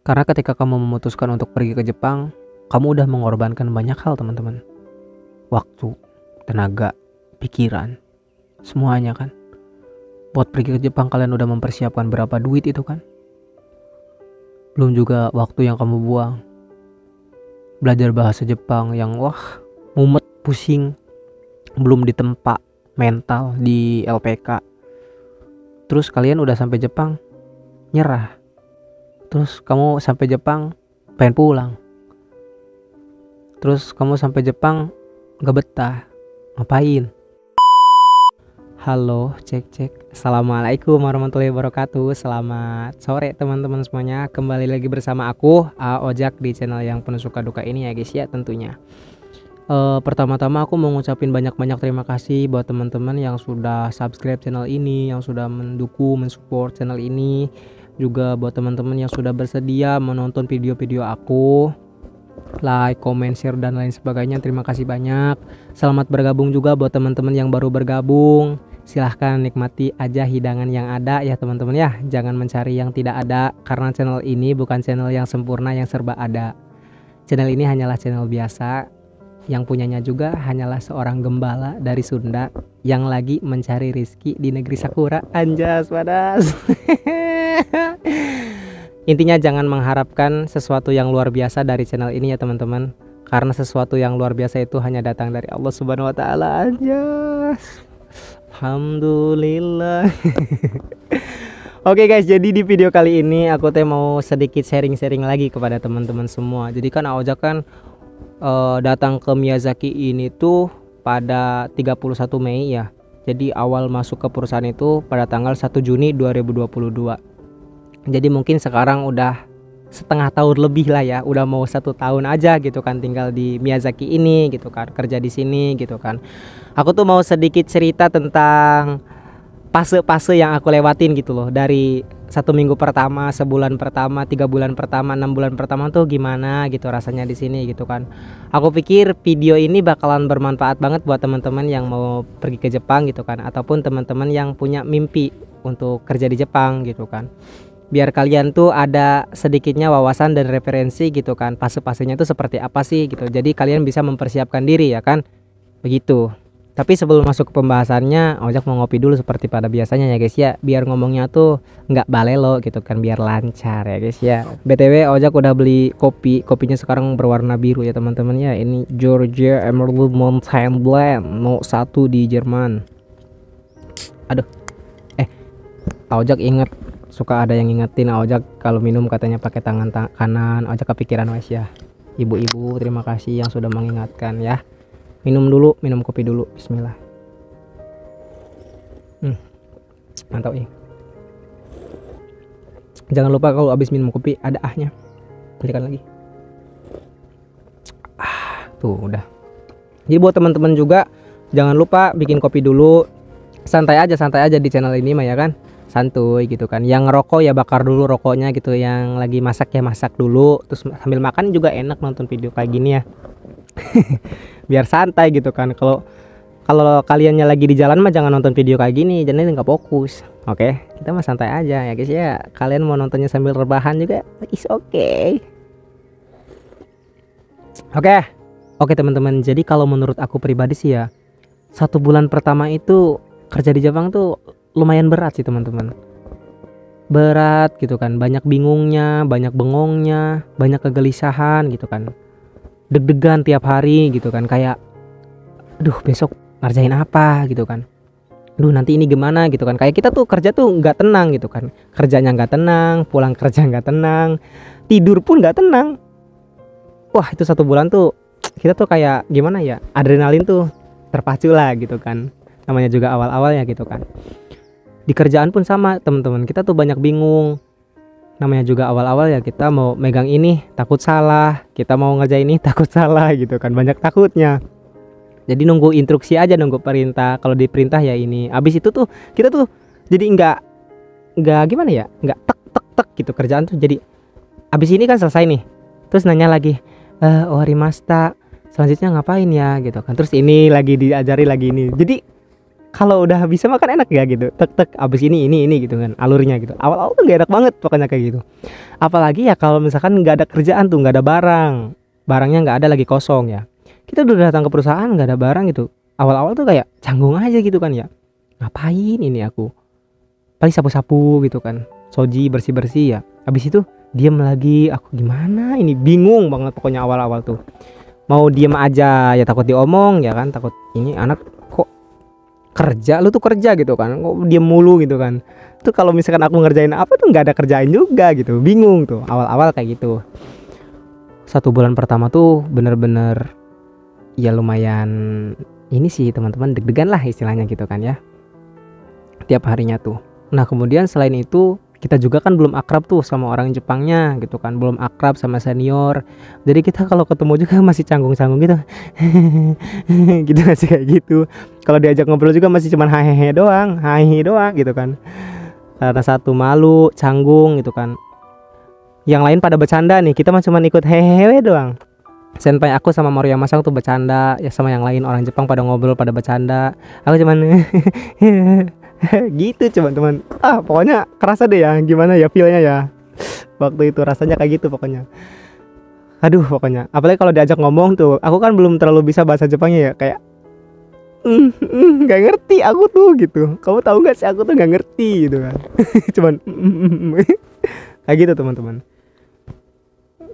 Karena ketika kamu memutuskan untuk pergi ke Jepang, kamu udah mengorbankan banyak hal teman-teman. Waktu, tenaga, pikiran, semuanya kan. Buat pergi ke Jepang kalian udah mempersiapkan berapa duit itu kan. Belum juga waktu yang kamu buang. Belajar bahasa Jepang yang mumet, pusing. Belum ditempa mental di LPK. Terus kalian udah sampai Jepang, nyerah. Terus kamu sampai Jepang pengen pulang. Terus kamu sampai Jepang gak betah. Ngapain? Halo, cek. Assalamualaikum warahmatullahi wabarakatuh. Selamat sore teman-teman semuanya. Kembali lagi bersama aku, Ojak, di channel yang penuh suka duka ini ya guys ya tentunya. Pertama-tama aku mau ngucapin banyak-banyak terima kasih buat teman-teman yang sudah subscribe channel ini, yang sudah mendukung, mensupport channel ini. Juga buat teman-teman yang sudah bersedia menonton video-video aku, like, comment, share dan lain sebagainya. Terima kasih banyak. Selamat bergabung juga buat teman-teman yang baru bergabung. Silahkan nikmati aja hidangan yang ada ya teman-teman ya. Jangan mencari yang tidak ada, karena channel ini bukan channel yang sempurna yang serba ada. Channel ini hanyalah channel biasa. Yang punyanya juga hanyalah seorang gembala dari Sunda yang lagi mencari rizki di negeri Sakura. Anjas padas. Intinya jangan mengharapkan sesuatu yang luar biasa dari channel ini ya teman-teman. Karena sesuatu yang luar biasa itu hanya datang dari Allah Subhanahu wa taala. Anjas. Alhamdulillah. Oke guys, jadi di video kali ini aku mau sedikit sharing-sharing lagi kepada teman-teman semua. Jadi kan Aojak kan datang ke Miyazaki ini tuh pada 31 Mei ya. Jadi awal masuk ke perusahaan itu pada tanggal 1 Juni 2022. Jadi mungkin sekarang udah setengah tahun lebih lah ya, udah mau 1 tahun aja gitu kan tinggal di Miyazaki ini gitu kan, kerja di sini gitu kan. Aku tuh mau sedikit cerita tentang fase-fase yang aku lewatin gitu loh, dari 1 minggu pertama, sebulan pertama, 3 bulan pertama, 6 bulan pertama tuh gimana gitu rasanya di sini gitu kan. Aku pikir video ini bakalan bermanfaat banget buat teman-teman yang mau pergi ke Jepang gitu kan, ataupun teman-teman yang punya mimpi untuk kerja di Jepang gitu kan. Biar kalian tuh ada sedikitnya wawasan dan referensi gitu kan, fase-fasenya tuh seperti apa sih gitu. Jadi kalian bisa mempersiapkan diri ya kan, begitu. Tapi sebelum masuk ke pembahasannya, Ojak mau ngopi dulu seperti pada biasanya ya guys ya, biar ngomongnya tuh nggak balelo gitu kan, biar lancar ya guys ya. BTW Ojak udah beli kopinya sekarang berwarna biru ya teman-teman ya. Ini Georgia Emerald Mountain Blend No. 1 di Jerman. Aduh, Ojak inget, suka ada yang ngingetin Ojak kalau minum katanya pakai tangan kanan. Ojak kepikiran wes ya. Ibu-ibu terima kasih yang sudah mengingatkan ya. Minum kopi dulu. Bismillah. Mantap ya. Jangan lupa kalau habis minum kopi ada ahnya, berikan lagi. Tuh udah. Jadi buat teman-teman juga jangan lupa bikin kopi dulu. Santai aja di channel ini mah ya kan. Santuy gitu kan. Yang ngerokok ya bakar dulu rokoknya gitu. Yang lagi masak ya masak dulu. Terus sambil makan juga enak nonton video kayak gini ya. Biar santai gitu kan. Kalau kaliannya lagi di jalan mah jangan nonton video kayak gini, jadi nggak fokus. Oke, kita mah santai aja ya guys ya. Kalian mau nontonnya sambil rebahan juga is okay. Oke teman-teman. Jadi kalau menurut aku pribadi sih ya, 1 bulan pertama itu kerja di Jepang tuh lumayan berat sih teman-teman. Berat gitu kan, banyak bingungnya, banyak bengongnya, banyak kegelisahan gitu kan. Deg-degan tiap hari gitu kan, kayak aduh besok ngerjain apa gitu kan, aduh nanti ini gimana gitu kan. Kayak kita tuh kerja tuh nggak tenang gitu kan, kerjanya nggak tenang, pulang kerja nggak tenang, tidur pun nggak tenang. Wah itu 1 bulan tuh kita tuh kayak gimana ya, adrenalin tuh terpacu lah gitu kan, namanya juga awal-awalnya gitu kan. Di kerjaan pun sama teman-teman, kita tuh banyak bingung. Namanya juga awal-awal ya, kita mau megang ini takut salah, kita mau ngerjain ini takut salah gitu kan, banyak takutnya. Jadi nunggu instruksi aja, nunggu perintah. Kalau diperintah ya ini, abis itu tuh kita tuh jadi nggak gimana ya, nggak tek gitu kerjaan tuh. Jadi abis ini kan selesai nih, terus nanya lagi, Orimasta selanjutnya ngapain ya gitu kan. Terus ini lagi diajari lagi ini, jadi kalau udah bisa makan enak ya gitu, tek tek abis ini gitu kan alurnya gitu. Awal-awal tuh gak enak banget pokoknya kayak gitu. Apalagi ya kalau misalkan nggak ada kerjaan tuh, nggak ada barangnya nggak ada, lagi kosong ya, kita udah datang ke perusahaan nggak ada barang gitu. Awal-awal tuh kayak canggung aja gitu kan ya, ngapain ini aku, paling sapu-sapu gitu kan, soji bersih-bersih ya, habis itu diem lagi. Aku gimana ini, bingung banget pokoknya awal-awal tuh. Mau diem aja ya takut diomong ya kan, takut ini anak kok kerja, lu tuh kerja gitu kan, kok diem mulu gitu kan. Tuh kalau misalkan aku ngerjain apa tuh nggak ada kerjain juga gitu, bingung tuh awal-awal kayak gitu. 1 bulan pertama tuh bener-bener ya lumayan ini sih teman-teman, deg-degan lah istilahnya gitu kan ya, tiap harinya tuh. Nah kemudian selain itu kita juga kan belum akrab tuh sama orang Jepangnya gitu kan, belum akrab sama senior. Jadi kita kalau ketemu juga masih canggung-canggung gitu gitu masih kayak gitu. Kalau diajak ngobrol juga masih cuman hahehe doang gitu kan, karena satu malu, canggung gitu kan. Yang lain pada bercanda nih, kita mah cuman ikut hehehe doang. Senpai aku sama Moriyama Sang tuh bercanda ya, sama yang lain orang Jepang pada ngobrol, pada bercanda, aku cuman gitu teman-teman. Pokoknya kerasa deh ya, gimana ya feelnya ya waktu itu, rasanya kayak gitu pokoknya. Aduh pokoknya apalagi kalau diajak ngomong tuh, aku kan belum terlalu bisa bahasa Jepangnya ya, kayak nggak ngerti aku tuh gitu. Kamu tahu nggak sih aku tuh nggak ngerti gitu kan cuman kayak gitu teman-teman.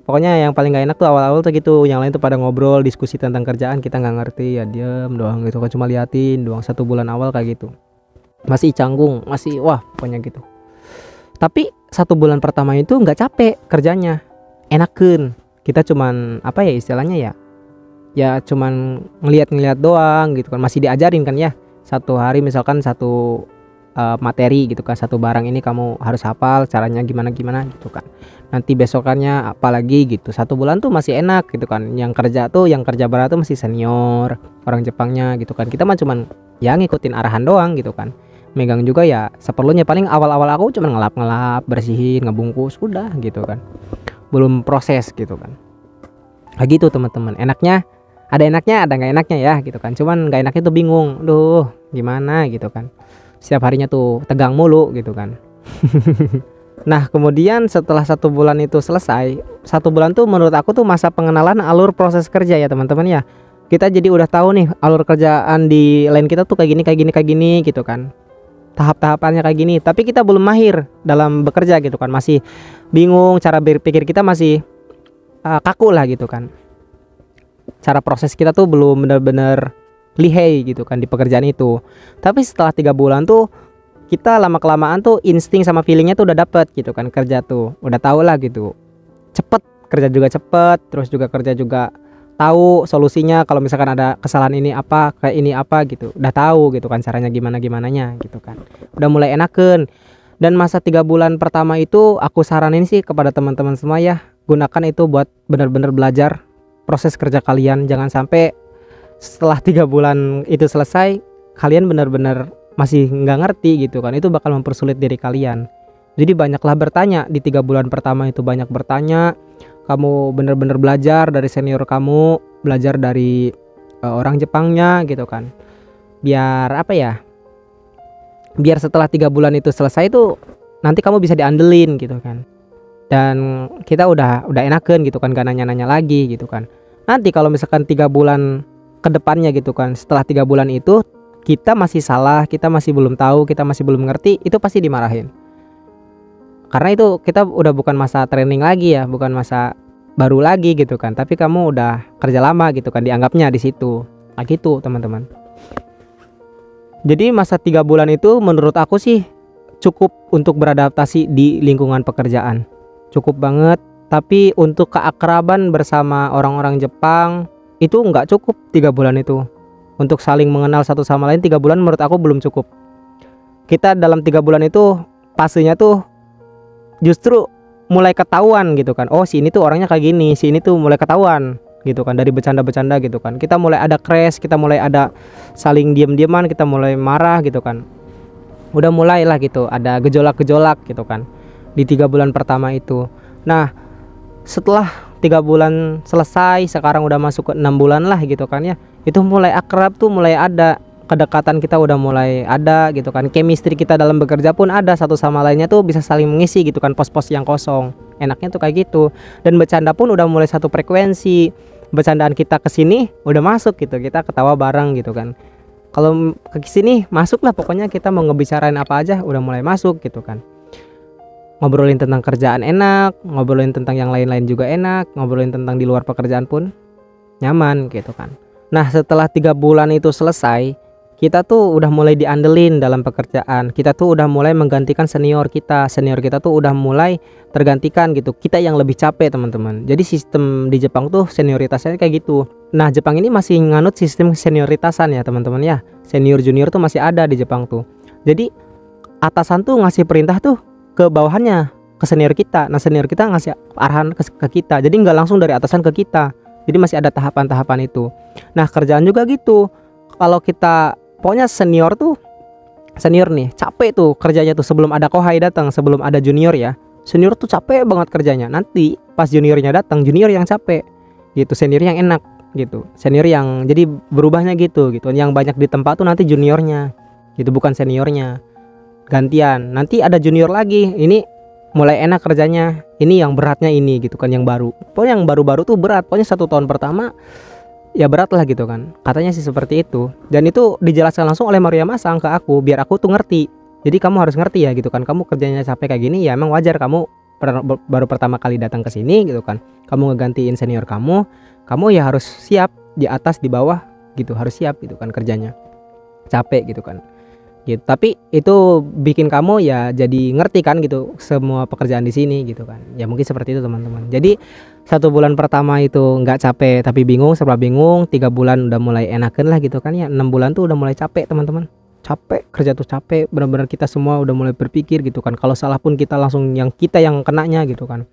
Pokoknya yang paling gak enak tuh awal-awal tuh gitu, yang lain tuh pada ngobrol diskusi tentang kerjaan, kita nggak ngerti ya diem doang gitu kan, cuma liatin doang. 1 bulan awal kayak gitu, masih canggung, masih wah pokoknya gitu. Tapi 1 bulan pertama itu nggak capek kerjanya, enakan. Kita cuman apa ya istilahnya ya cuman ngeliat doang gitu kan, masih diajarin kan ya. Satu hari misalkan satu materi gitu kan, satu barang ini kamu harus hafal caranya gimana gitu kan. Nanti besokannya apalagi gitu. 1 bulan tuh masih enak gitu kan. Yang kerja berat tuh masih senior, orang Jepangnya gitu kan. Kita mah cuman ya ngikutin arahan doang gitu kan. Megang juga ya seperlunya, paling awal-awal aku cuman ngelap, bersihin, ngebungkus, udah gitu kan. Belum proses gitu kan. Kayak gitu teman-teman. Enaknya ada nggak enaknya ya gitu kan. Cuman nggak enaknya tuh bingung, duh gimana gitu kan. Setiap harinya tuh tegang mulu gitu kan. Nah kemudian setelah 1 bulan itu selesai, 1 bulan tuh menurut aku tuh masa pengenalan alur proses kerja ya teman-teman ya. Kita jadi udah tahu nih alur kerjaan di line kita tuh kayak gini gitu kan, tahap-tahapannya kayak gini. Tapi kita belum mahir dalam bekerja gitu kan, masih bingung, cara berpikir kita masih kaku lah gitu kan. Cara proses kita tuh belum benar-benar lihai gitu kan di pekerjaan itu. Tapi setelah 3 bulan tuh kita lama kelamaan tuh insting sama feelingnya tuh udah dapet gitu kan, kerja tuh udah tahu lah gitu, cepet kerja juga cepet, terus juga kerja juga tahu solusinya. Kalau misalkan ada kesalahan ini apa, kayak ini apa gitu, udah tahu gitu kan caranya gimananya gitu kan, udah mulai enaken. Dan masa 3 bulan pertama itu aku saranin sih kepada teman-teman semua ya, gunakan itu buat benar-benar belajar proses kerja kalian. Jangan sampai setelah 3 bulan itu selesai kalian benar-benar masih nggak ngerti gitu kan, itu bakal mempersulit diri kalian. Jadi banyaklah bertanya di 3 bulan pertama itu, banyak bertanya. Kamu benar-benar belajar dari senior kamu, belajar dari orang Jepangnya gitu kan, biar apa ya, biar setelah 3 bulan itu selesai itu nanti kamu bisa diandelin gitu kan. Dan kita udah enakan gitu kan, gak nanya-nanya lagi gitu kan. Nanti kalau misalkan 3 bulan ke depannya gitu kan, setelah 3 bulan itu kita masih salah, kita masih belum tahu, kita masih belum ngerti, itu pasti dimarahin. Karena itu kita udah bukan masa training lagi ya, bukan masa baru lagi gitu kan, tapi kamu udah kerja lama gitu kan, dianggapnya di situ. Nah gitu teman-teman. Jadi masa 3 bulan itu menurut aku sih cukup untuk beradaptasi di lingkungan pekerjaan, cukup banget. Tapi untuk keakraban bersama orang-orang Jepang itu nggak cukup 3 bulan itu. Untuk saling mengenal satu sama lain 3 bulan menurut aku belum cukup. Kita dalam 3 bulan itu fasenya tuh justru mulai ketahuan gitu kan. Oh si ini tuh orangnya kayak gini, si ini tuh mulai ketahuan gitu kan, dari bercanda-bercanda gitu kan. Kita mulai ada crash, kita mulai ada saling diam-diaman, kita mulai marah gitu kan. Udah mulai lah gitu, ada gejolak-gejolak gitu kan di 3 bulan pertama itu. Nah setelah 3 bulan selesai, sekarang udah masuk ke 6 bulan lah gitu kan ya, itu mulai akrab tuh, mulai ada kedekatan kita udah mulai ada gitu kan, chemistry kita dalam bekerja pun ada, satu sama lainnya tuh bisa saling mengisi gitu kan pos-pos yang kosong. Enaknya tuh kayak gitu. Dan bercanda pun udah mulai satu frekuensi, bercandaan kita ke sini udah masuk gitu, kita ketawa bareng gitu kan. Kalau ke sini masuk lah, pokoknya kita mau ngebicarain apa aja udah mulai masuk gitu kan. Ngobrolin tentang kerjaan enak, ngobrolin tentang yang lain-lain juga enak, ngobrolin tentang di luar pekerjaan pun nyaman gitu kan. Nah setelah 3 bulan itu selesai, kita tuh udah mulai diandelin dalam pekerjaan. Kita tuh udah mulai menggantikan senior kita. Senior kita tuh udah mulai tergantikan gitu. Kita yang lebih capek teman-teman. Jadi sistem di Jepang tuh senioritasnya kayak gitu. Nah Jepang ini masih nganut sistem senioritasan ya teman-teman ya. Senior junior tuh masih ada di Jepang tuh. Jadi atasan tuh ngasih perintah tuh ke bawahannya, ke senior kita. Nah senior kita ngasih arahan ke kita. Jadi nggak langsung dari atasan ke kita. Jadi masih ada tahapan-tahapan itu. Nah kerjaan juga gitu. Kalau kita pokoknya senior nih capek tuh kerjanya tuh, sebelum ada kohai datang, sebelum ada junior ya. Senior tuh capek banget kerjanya. Nanti pas juniornya datang, junior yang capek gitu, senior yang enak gitu. Senior yang jadi berubahnya gitu. Yang banyak di tempat tuh nanti juniornya gitu, bukan seniornya. Gantian. Nanti ada junior lagi. Ini mulai enak kerjanya. Ini yang beratnya ini gitu kan, yang baru. Pokoknya yang baru-baru tuh berat. Pokoknya 1 tahun pertama ya berat lah gitu kan, katanya sih seperti itu. Dan itu dijelaskan langsung oleh Maria Masang ke aku, biar aku tuh ngerti. Jadi kamu harus ngerti ya gitu kan, kamu kerjanya capek kayak gini ya emang wajar, kamu baru pertama kali datang ke sini gitu kan, kamu ngegantiin senior kamu ya harus siap, di atas di bawah gitu, harus siap gitu kan, kerjanya capek gitu kan gitu. Tapi itu bikin kamu ya jadi ngerti kan gitu semua pekerjaan di sini gitu kan. Ya mungkin seperti itu teman-teman. Jadi 1 bulan pertama itu nggak capek tapi bingung, serba bingung. 3 bulan udah mulai enakan lah gitu kan ya. 6 bulan tuh udah mulai capek teman-teman. Capek, kerja tuh capek. Benar-benar kita semua udah mulai berpikir gitu kan. Kalau salah pun kita langsung yang kenanya gitu kan.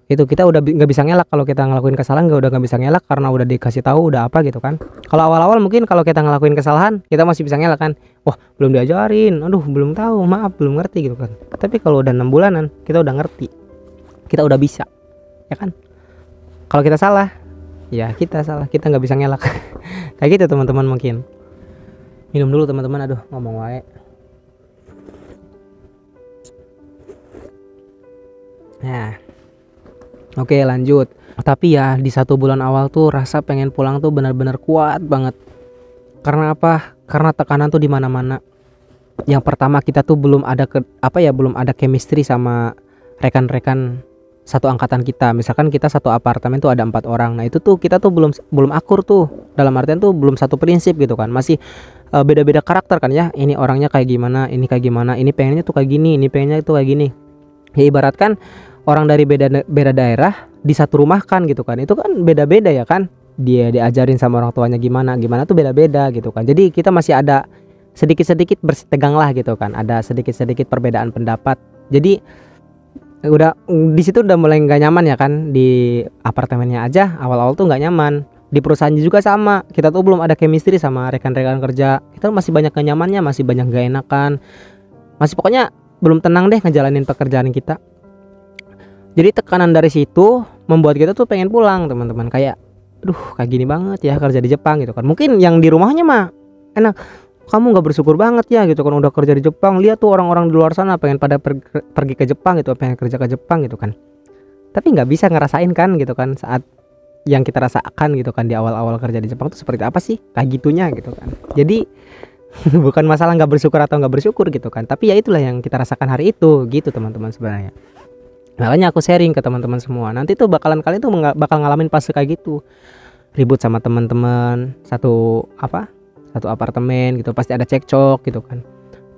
Itu kita udah nggak bisa ngelak. Kalau kita ngelakuin kesalahan udah nggak bisa ngelak karena udah dikasih tahu udah apa gitu kan. Kalau awal-awal mungkin kalau kita ngelakuin kesalahan kita masih bisa ngelak kan, wah belum diajarin, aduh belum tahu, maaf belum ngerti gitu kan. Tapi kalau udah 6 bulanan kita udah ngerti, kita udah bisa ya kan. Kalau kita salah ya kita salah, kita nggak bisa ngelak. Kayak gitu teman-teman. Mungkin minum dulu teman-teman, aduh ngomong wae. Nah oke lanjut. Tapi ya di 1 bulan awal tuh rasa pengen pulang tuh benar-benar kuat banget. Karena apa? Karena tekanan tuh di mana-mana. Yang pertama kita tuh belum ada belum ada chemistry sama rekan-rekan satu angkatan kita. Misalkan kita satu apartemen tuh ada 4 orang. Nah itu tuh kita tuh belum akur tuh. Dalam artian tuh belum satu prinsip gitu kan. Masih beda-beda karakter kan ya. Ini orangnya kayak gimana, ini kayak gimana, ini pengennya tuh kayak gini, ini pengennya tuh kayak gini. Ya ibaratkan orang dari beda daerah di satu rumah kan gitu kan, itu kan beda-beda ya kan, dia diajarin sama orang tuanya gimana tuh beda-beda gitu kan. Jadi kita masih ada sedikit-sedikit bersitegang lah gitu kan, ada sedikit-sedikit perbedaan pendapat. Jadi udah di situ udah mulai nggak nyaman ya kan. Di apartemennya aja awal-awal tuh nggak nyaman, di perusahaan juga sama, kita tuh belum ada chemistry sama rekan-rekan kerja, kita masih banyak kenyamannya, masih banyak gak enakan, masih pokoknya belum tenang deh ngejalanin pekerjaan kita. Jadi tekanan dari situ membuat kita tuh pengen pulang teman-teman. Kayak aduh kayak gini banget ya kerja di Jepang gitu kan. Mungkin yang di rumahnya mah enak, kamu nggak bersyukur banget ya gitu kan udah kerja di Jepang. Lihat tuh orang-orang di luar sana pengen pada pergi ke Jepang gitu, pengen kerja ke Jepang gitu kan. Tapi nggak bisa ngerasain kan gitu kan saat yang kita rasakan gitu kan di awal-awal kerja di Jepang tuh seperti apa sih kayak gitunya gitu kan. Jadi bukan masalah nggak bersyukur atau nggak bersyukur gitu kan, tapi ya itulah yang kita rasakan hari itu gitu teman-teman sebenarnya. Makanya aku sharing ke teman-teman semua. Nanti tuh kalian tuh bakal ngalamin fase kayak gitu. Ribut sama teman-teman satu apartemen gitu, pasti ada cekcok gitu kan.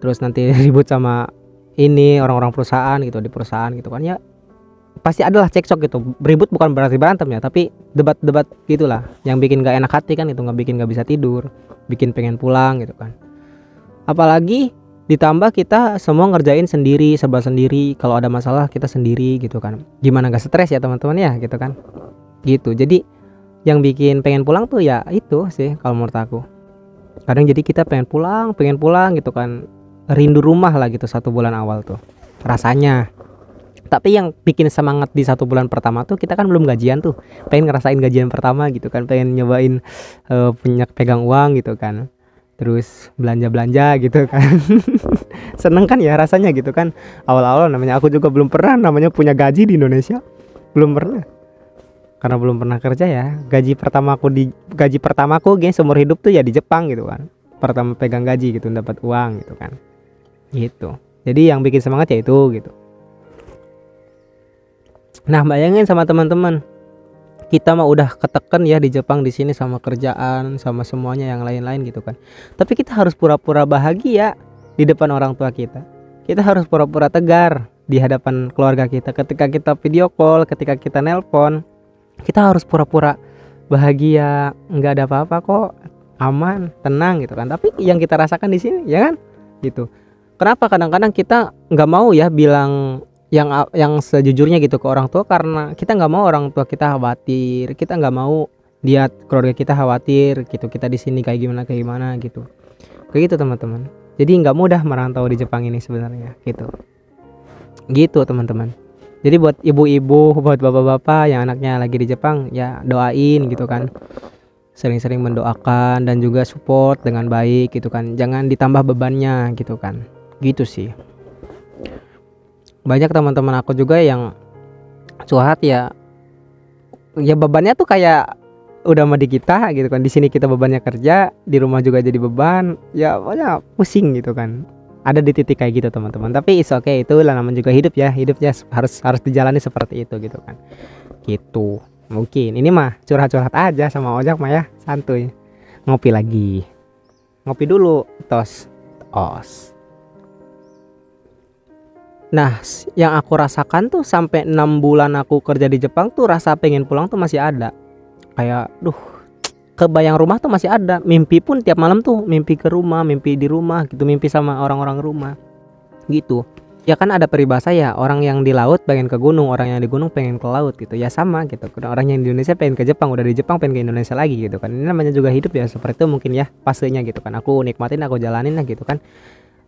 Terus nanti ribut sama ini orang-orang perusahaan gitu, di perusahaan gitu kan ya. Pasti adalah cekcok gitu. Ribut bukan berarti berantem ya, tapi debat-debat gitulah yang bikin gak enak hati kan, itu bikin gak bisa tidur, bikin pengen pulang gitu kan. Apalagi ditambah kita semua ngerjain sendiri, serba sendiri. Kalau ada masalah kita sendiri gitu kan. Gimana gak stres ya teman-teman ya gitu kan. Gitu. Jadi yang bikin pengen pulang tuh ya itu sih kalau menurut aku. Kadang jadi kita pengen pulang gitu kan. Rindu rumah lah gitu 1 bulan awal tuh rasanya. Tapi yang bikin semangat di 1 bulan pertama tuh kita kan belum gajian tuh. Pengen ngerasain gajian pertama gitu kan. Pengen nyobain punya pegang uang gitu kan. terus belanja-belanja gitu kan. Seneng kan ya rasanya gitu kan. Awal-awal namanya aku juga belum pernah namanya punya gaji di Indonesia, belum pernah, karena belum pernah kerja ya. Gaji pertamaku guys seumur hidup tuh ya di Jepang gitu kan, pertama pegang gaji gitu, dapat uang gitu kan, gitu. Jadi yang bikin semangat ya itu gitu. Nah bayangin sama teman-teman, kita mah udah keteken ya di Jepang di sini sama kerjaan sama semuanya yang lain-lain gitu kan. Tapi kita harus pura-pura bahagia di depan orang tua kita. Kita harus pura-pura tegar di hadapan keluarga kita. Ketika kita video call, ketika kita nelpon, kita harus pura-pura bahagia, nggak ada apa-apa kok, aman, tenang gitu kan. Tapi yang kita rasakan di sini ya kan gitu. Kenapa kadang-kadang kita nggak mau ya bilang yang sejujurnya gitu ke orang tua, karena kita nggak mau orang tua kita khawatir, kita nggak mau lihat keluarga kita khawatir gitu, kita di sini kayak gimana gitu, kayak gitu teman-teman. Jadi nggak mudah merantau di Jepang ini sebenarnya gitu teman-teman. Jadi buat ibu-ibu, buat bapak-bapak yang anaknya lagi di Jepang ya doain gitu kan, sering-sering mendoakan dan juga support dengan baik gitu kan, jangan ditambah bebannya gitu kan, gitu sih. Banyak teman-teman aku juga yang curhat ya bebannya tuh kayak udah sama di kita gitu kan. Di sini kita bebannya kerja, di rumah juga jadi beban, ya pokoknya pusing gitu kan. Ada di titik kayak gitu teman-teman. Tapi it's okay, itu lah namanya juga hidup ya. Hidupnya harus dijalani seperti itu gitu kan. Gitu. Mungkin ini mah curhat-curhat aja sama Ojak mah ya, santuy. Ngopi lagi. Ngopi dulu, tos. Nah, yang aku rasakan tuh sampai 6 bulan aku kerja di Jepang tuh rasa pengen pulang tuh masih ada. Kayak kebayang rumah tuh masih ada. Mimpi pun tiap malam tuh mimpi ke rumah, mimpi di rumah gitu, mimpi sama orang-orang rumah. Gitu. Ya kan ada peribahasa ya, orang yang di laut pengen ke gunung, orang yang di gunung pengen ke laut gitu. Ya sama gitu. Orang yang di Indonesia pengen ke Jepang, udah di Jepang pengen ke Indonesia lagi gitu kan. Ini namanya juga hidup ya, seperti itu mungkin ya fasenya gitu kan. Aku nikmatin, aku jalanin lah gitu kan.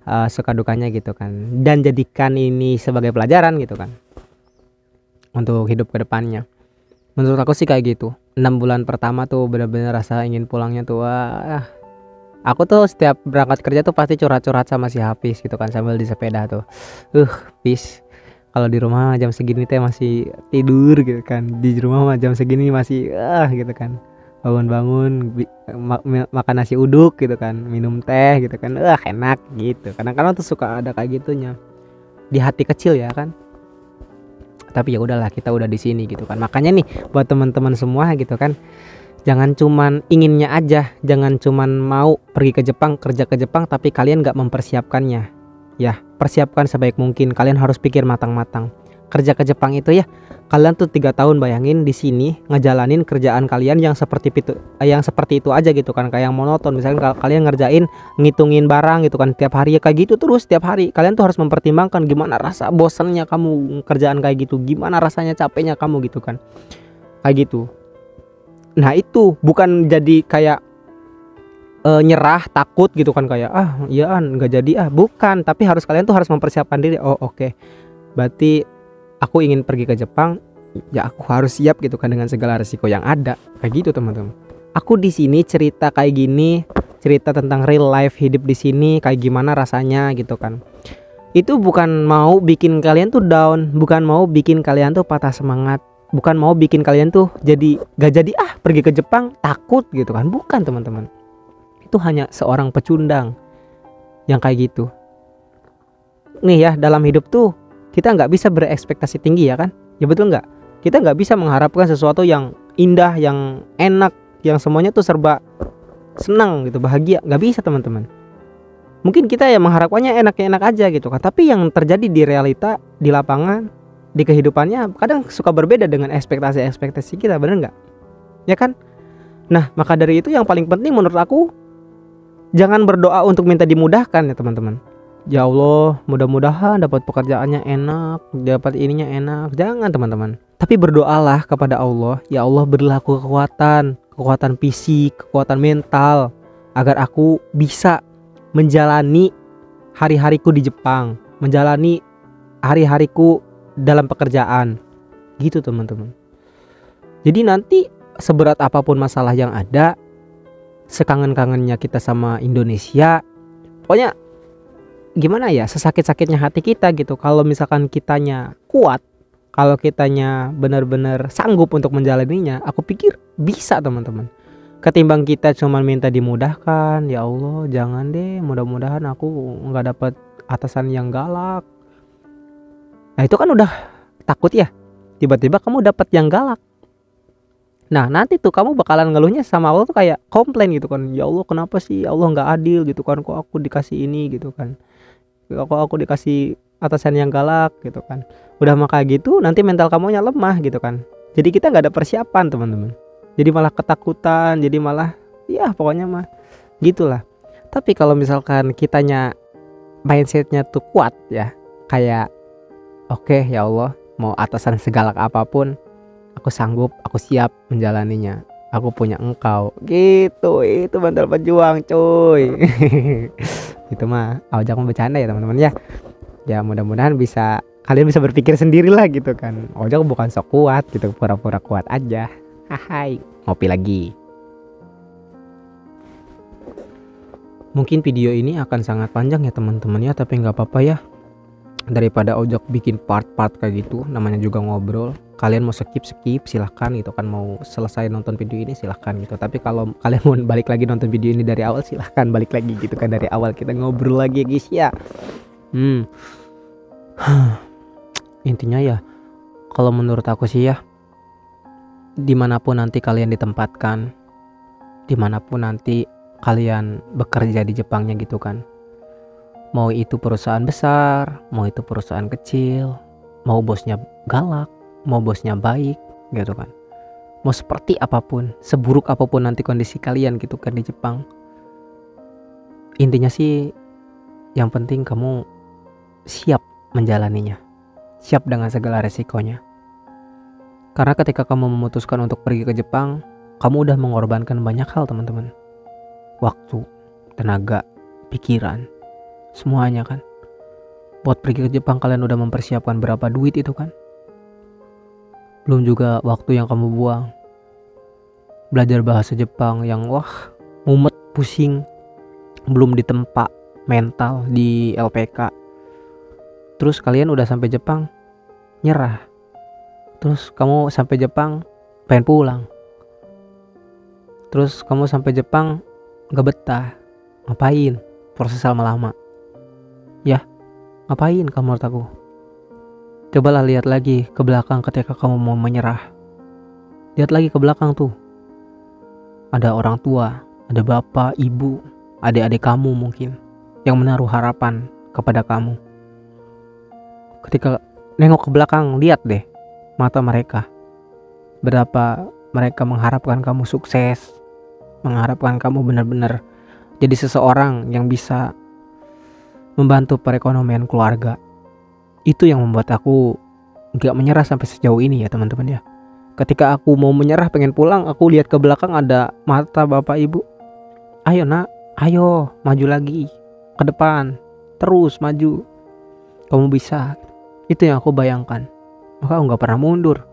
Suka dukanya gitu kan, dan jadikan ini sebagai pelajaran gitu kan untuk hidup ke depannya. Menurut aku sih kayak gitu. 6 bulan pertama tuh bener-bener rasa ingin pulangnya tuh. Wah, aku tuh setiap berangkat kerja tuh pasti curhat-curhat sama si Hafiz gitu kan, sambil di sepeda tuh. Hafiz, kalau di rumah jam segini teh masih tidur gitu kan, di rumah jam segini masih gitu kan, bangun-bangun makan nasi uduk gitu kan, minum teh gitu kan, enak gitu. Kadang-kadang tuh suka ada kayak gitunya di hati kecil ya kan. Tapi ya udahlah, kita udah di sini gitu kan. Makanya nih buat teman-teman semua gitu kan, jangan cuman inginnya aja, jangan cuman mau pergi ke Jepang, kerja ke Jepang tapi kalian gak mempersiapkannya. Ya, persiapkan sebaik mungkin. Kalian harus pikir matang-matang. Kerja ke Jepang itu ya, kalian tuh 3 tahun bayangin di sini ngejalanin kerjaan kalian yang seperti itu aja gitu kan, kayak yang monoton. Misalkan kalian ngerjain ngitungin barang gitu kan tiap hari ya kayak gitu terus tiap hari. Kalian tuh harus mempertimbangkan gimana rasa bosannya kamu kerjaan kayak gitu, gimana rasanya capeknya kamu gitu kan, kayak gitu. Nah itu bukan jadi kayak nyerah, takut gitu kan, kayak nggak jadi bukan. Tapi kalian tuh harus mempersiapkan diri. Oke. Berarti aku ingin pergi ke Jepang, ya aku harus siap gitu kan dengan segala resiko yang ada. Kayak gitu teman-teman. Aku di sini cerita kayak gini, cerita tentang real life hidup di sini kayak gimana rasanya gitu kan. Itu bukan mau bikin kalian tuh down, bukan mau bikin kalian tuh patah semangat, bukan mau bikin kalian tuh gak jadi pergi ke Jepang takut gitu kan. Bukan teman-teman. Itu hanya seorang pecundang yang kayak gitu. Nih ya, dalam hidup tuh kita nggak bisa berekspektasi tinggi ya kan, ya betul nggak? Kita nggak bisa mengharapkan sesuatu yang indah, yang enak, yang semuanya tuh serba senang gitu, bahagia. Nggak bisa teman-teman. Mungkin kita ya mengharapkannya enak-enak aja gitu kan, tapi yang terjadi di realita, di lapangan, di kehidupannya kadang suka berbeda dengan ekspektasi kita, bener nggak? Ya kan? Nah maka dari itu yang paling penting menurut aku, jangan berdoa untuk minta dimudahkan ya teman-teman. Ya Allah, mudah-mudahan dapat pekerjaannya enak, dapat ininya enak. Jangan teman-teman. Tapi berdoalah kepada Allah, ya Allah berilah aku kekuatan fisik, kekuatan mental, agar aku bisa menjalani hari-hariku di Jepang, menjalani hari-hariku dalam pekerjaan. Gitu teman-teman. Jadi nanti seberat apapun masalah yang ada, sekangen-kangennya kita sama Indonesia. Pokoknya gimana ya, sesakit-sakitnya hati kita gitu. Kalau misalkan kitanya kuat, kalau kitanya benar-benar sanggup untuk menjalaninya, aku pikir bisa teman-teman. Ketimbang kita cuma minta dimudahkan, ya Allah jangan deh, mudah-mudahan aku nggak dapat atasan yang galak. Nah itu kan udah takut ya, tiba-tiba kamu dapat yang galak. Nah nanti tuh kamu bakalan ngeluhnya sama Allah tuh kayak komplain gitu kan, ya Allah kenapa sih Allah nggak adil gitu kan, kok aku dikasih ini gitu kan, kok aku dikasih atasan yang galak gitu kan. Udah maka gitu nanti mental kamunya lemah gitu kan. Jadi kita nggak ada persiapan teman-teman, jadi malah ketakutan, jadi malah ya pokoknya mah gitulah. Tapi kalau misalkan kitanya mindsetnya tuh kuat ya, kayak oke, ya Allah mau atasan segalak apapun aku sanggup, aku siap menjalaninya, aku punya engkau gitu. Itu mental pejuang cuy. Itu mah Ojak mau bercanda ya teman-teman ya. Ya mudah-mudahan bisa, kalian bisa berpikir sendirilah gitu kan. Ojak bukan sok kuat gitu, pura-pura kuat aja. Hai, ngopi lagi. Mungkin video ini akan sangat panjang ya teman-teman ya, tapi nggak apa-apa ya. Daripada Ojak bikin part-part kayak gitu, namanya juga ngobrol. Kalian mau skip silahkan gitu kan, mau selesai nonton video ini silahkan gitu. Tapi kalau kalian mau balik lagi nonton video ini dari awal, silahkan balik lagi gitu kan, dari awal kita ngobrol lagi guys ya. Intinya ya, kalau menurut aku sih ya, dimanapun nanti kalian ditempatkan, dimanapun nanti kalian bekerja di Jepangnya gitu kan, mau itu perusahaan besar, mau itu perusahaan kecil, mau bosnya galak, mau bosnya baik gitu kan, mau seperti apapun, seburuk apapun nanti kondisi kalian gitu kan di Jepang, intinya sih yang penting kamu siap menjalaninya, siap dengan segala resikonya. Karena ketika kamu memutuskan untuk pergi ke Jepang, kamu udah mengorbankan banyak hal teman-teman. Waktu, tenaga, pikiran, semuanya kan. Buat pergi ke Jepang kalian udah mempersiapkan berapa duit itu kan. Belum juga waktu yang kamu buang. Belajar bahasa Jepang yang wah, mumet, pusing. Belum ditempa mental di LPK. Terus kalian udah sampai Jepang, nyerah. Terus kamu sampai Jepang pengen pulang. Terus kamu sampai Jepang gak betah. Ngapain? Proses lama-lama. Ya, ngapain kamu menurut aku? Cobalah lihat lagi ke belakang ketika kamu mau menyerah. Lihat lagi ke belakang tuh. Ada orang tua, ada bapak, ibu, adik-adik kamu mungkin yang menaruh harapan kepada kamu. Ketika nengok ke belakang, lihat deh mata mereka. Berapa mereka mengharapkan kamu sukses, mengharapkan kamu benar-benar jadi seseorang yang bisa membantu perekonomian keluarga. Itu yang membuat aku gak menyerah sampai sejauh ini ya teman-teman ya. Ketika aku mau menyerah pengen pulang, aku lihat ke belakang ada mata bapak ibu. Ayo nak, ayo maju lagi ke depan, terus maju, kamu bisa. Itu yang aku bayangkan. Maka aku gak pernah mundur.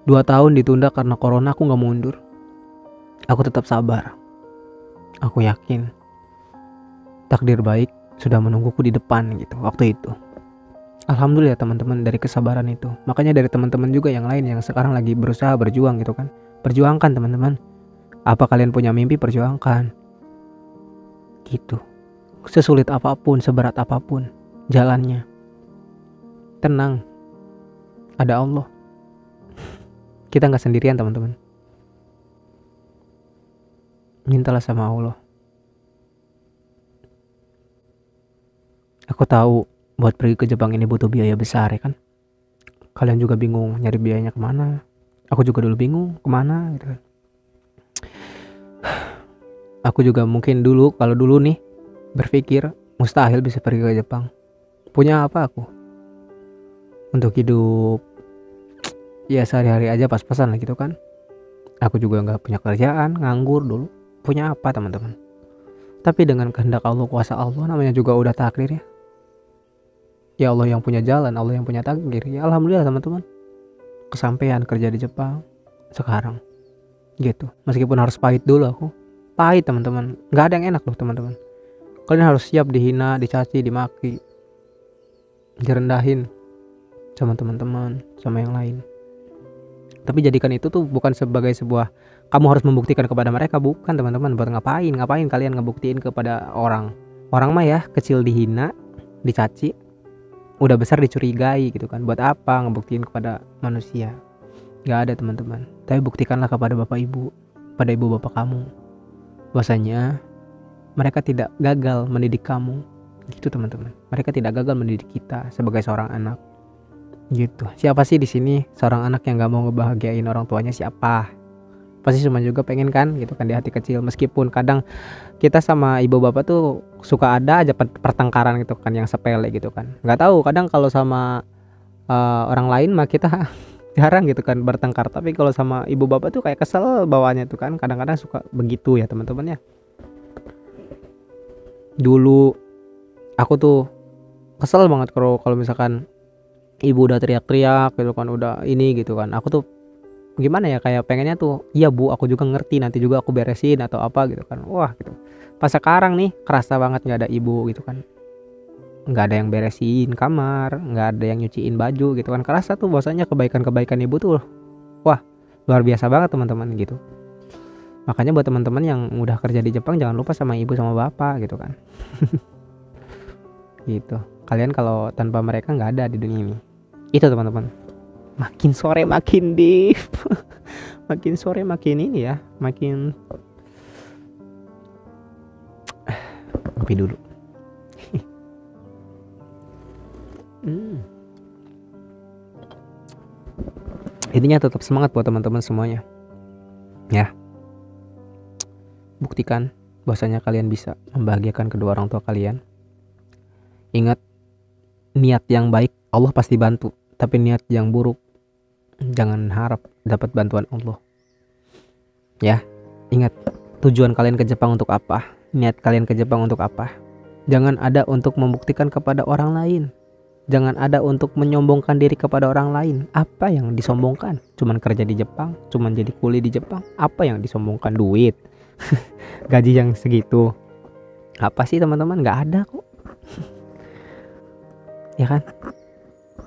2 tahun ditunda karena corona, aku gak mundur. Aku tetap sabar. Aku yakin takdir baik sudah menungguku di depan gitu waktu itu. Alhamdulillah teman-teman dari kesabaran itu. Makanya dari teman-teman juga yang lain yang sekarang lagi berusaha berjuang gitu kan. Perjuangkan teman-teman. Apa kalian punya mimpi, perjuangkan. Gitu. Sesulit apapun, seberat apapun jalannya, tenang. Ada Allah. Kita gak sendirian teman-teman. Mintalah sama Allah. Aku tahu buat pergi ke Jepang ini butuh biaya besar ya kan. Kalian juga bingung nyari biayanya kemana. Aku juga dulu bingung kemana gitu kan. Aku juga mungkin dulu, kalau dulu nih berpikir mustahil bisa pergi ke Jepang. Punya apa aku? Untuk hidup ya sehari-hari aja pas-pasan lah gitu kan. Aku juga gak punya kerjaan, nganggur dulu. Punya apa teman-teman? Tapi dengan kehendak Allah, kuasa Allah, namanya juga udah takdir ya. Ya Allah yang punya jalan, Allah yang punya takdir. Ya alhamdulillah teman-teman, kesampaian kerja di Jepang sekarang gitu. Meskipun harus pahit dulu aku, pahit teman-teman, nggak ada yang enak loh teman-teman. Kalian harus siap dihina, dicaci, dimaki, direndahin sama teman-teman, sama yang lain. Tapi jadikan itu tuh bukan sebagai sebuah kamu harus membuktikan kepada mereka, bukan teman-teman. Buat ngapain kalian ngebuktiin kepada orang mah ya kecil dihina, dicaci, udah besar dicurigai gitu kan. Buat apa ngebuktiin kepada manusia? Gak ada teman-teman. Tapi buktikanlah kepada bapak ibu, pada ibu bapak kamu, bahwasanya mereka tidak gagal mendidik kamu gitu teman-teman. Mereka tidak gagal mendidik kita sebagai seorang anak gitu. Siapa sih di sini seorang anak yang gak mau ngebahagiain orang tuanya? Siapa? Pasti cuma juga pengen kan gitu kan di hati kecil. Meskipun kadang kita sama ibu bapak tuh suka ada aja pertengkaran gitu kan yang sepele gitu kan. Nggak tahu kadang kalau sama orang lain mah kita jarang gitu kan bertengkar. Tapi kalau sama ibu bapak tuh kayak kesel bawaannya tuh kan. Kadang-kadang suka begitu ya teman-teman ya. Dulu aku tuh kesel banget kalau misalkan ibu udah teriak-teriak gitu kan, udah ini gitu kan. Aku tuh gimana ya, kayak pengennya tuh iya bu, aku juga ngerti, nanti juga aku beresin atau apa gitu kan. Wah gitu. Pas sekarang nih kerasa banget nggak ada ibu gitu kan, nggak ada yang beresin kamar, nggak ada yang nyuciin baju gitu kan. Kerasa tuh bahwasanya kebaikan ibu tuh wah luar biasa banget teman-teman gitu. Makanya buat teman-teman yang udah kerja di Jepang jangan lupa sama ibu sama bapak gitu kan. Gitu. Kalian kalau tanpa mereka nggak ada di dunia ini. Itu teman-teman. Makin sore makin deep. Makin sore makin ini ya, makin ngopi dulu. Intinya tetap semangat buat teman-teman semuanya. Ya. Buktikan bahwasanya kalian bisa membahagiakan kedua orang tua kalian. Ingat, niat yang baik Allah pasti bantu, tapi niat yang buruk jangan harap dapat bantuan Allah. Ya, ingat tujuan kalian ke Jepang untuk apa? Niat kalian ke Jepang untuk apa? Jangan ada untuk membuktikan kepada orang lain. Jangan ada untuk menyombongkan diri kepada orang lain. Apa yang disombongkan? Cuman kerja di Jepang, cuman jadi kuli di Jepang. Apa yang disombongkan? Duit. Gaji yang segitu. Apa sih teman-teman? Gak ada kok. Ya kan?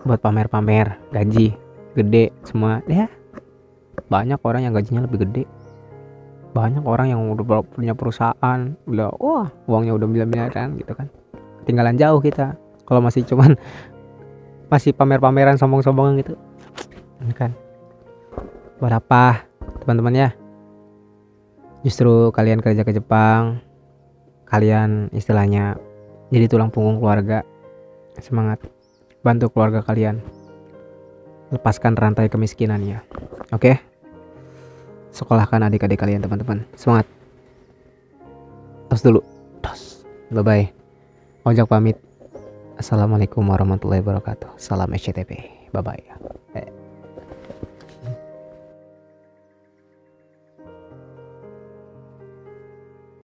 Buat pamer-pamer gaji gede semua ya. Banyak orang yang gajinya lebih gede. Banyak orang yang udah punya perusahaan, udah wah uangnya udah miliaran gitu kan. Ketinggalan jauh kita kalau masih cuman masih pamer-pameran, sombong-sombongan gitu kan. Buat apa teman-teman ya? Justru kalian kerja ke Jepang, kalian istilahnya jadi tulang punggung keluarga. Semangat, bantu keluarga kalian, lepaskan rantai kemiskinannya. Oke? Sekolahkan adik-adik kalian teman-teman. Semangat. Tos dulu. Tos. Bye bye. Ojak pamit. Assalamualaikum warahmatullahi wabarakatuh. Salam SCTP. Bye bye.